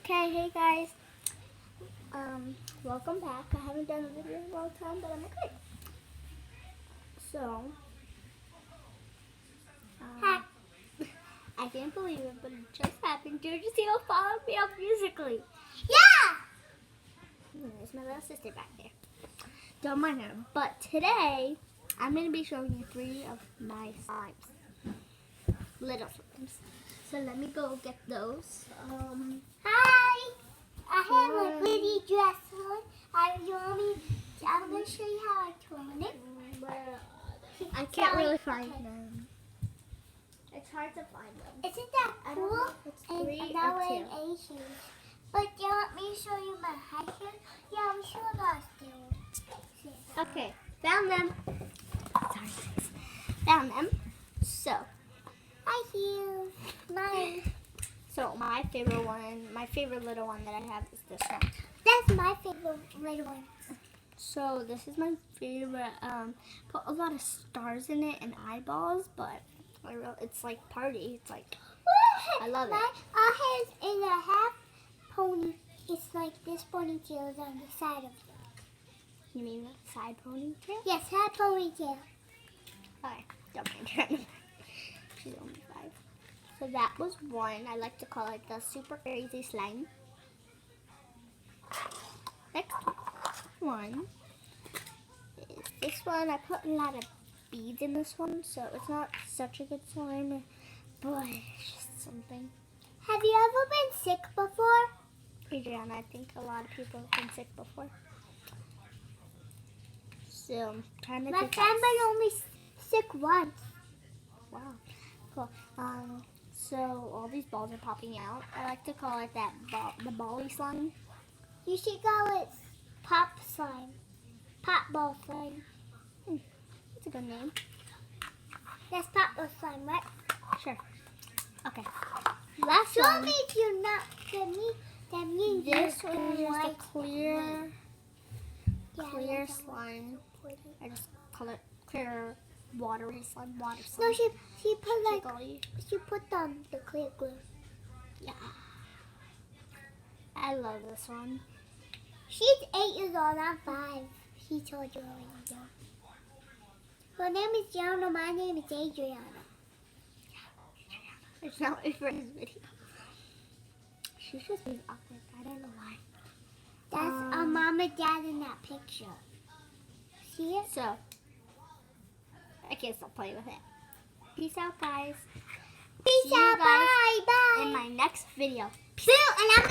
Okay, hey guys. Welcome back. I haven't done a video in a long time, but I'm okay. So, I can't believe it, but it just happened. Georgia followed me up musically. Yeah! There's my little sister back there. Don't mind her. But today, I'm going to be showing you 3 of my slimes. Little slimes. So let me go get those. Hi! I have a pretty dress on. I'm going to show you how I turn it. I can't really find them. It's hard to find them. Isn't that I don't cool? know if it's 3 And or now we're 2. in Asian. But do you want me to show you my high heel? Yeah, we should have still. Okay, found them. Sorry guys. Found them. So, High heel. Mine. so my favorite little one that I have is this one. That's my favorite little one. So this is my favorite. Put a lot of stars in it and eyeballs, but it's like party. It's like I love it. Our hair's in a half pony. It's like this ponytail is on the side of it. You mean the side ponytail? Yes, half ponytail. Alright, don't mind her. She's only 5. So that was one. I like to call it the super crazy slime. Next one is this one. I put a lot of beads in this one, so it's not such a good slime, but it's just something. Have you ever been sick before? Adriana, I think a lot of people have been sick before. So I'm trying to My think. friend was only sick once. Wow, cool. So all these balls are popping out. I like to call it the bally slime. You should call it pop slime. Pop ball slime. That's a good name. That's pop ball slime, right? Sure. Okay. Last Show one. me if you're not to me. That means This you're one is just a white. clear Yeah, that's slime. I just call it clear watery slime. Water No, slime. she put like Jiggly. she put the clear glue. Yeah. I love this one. She's 8 years old. I'm 5. She told you already. Her name is Gianna. My name is Adriana. It's not my friend's video. She's just being awkward. I don't know why. That's our mom and dad in that picture. See it? So, I can't stop playing with it. Peace out, guys. Peace See you out. guys Bye. Bye. in my next video. Bill, and I'm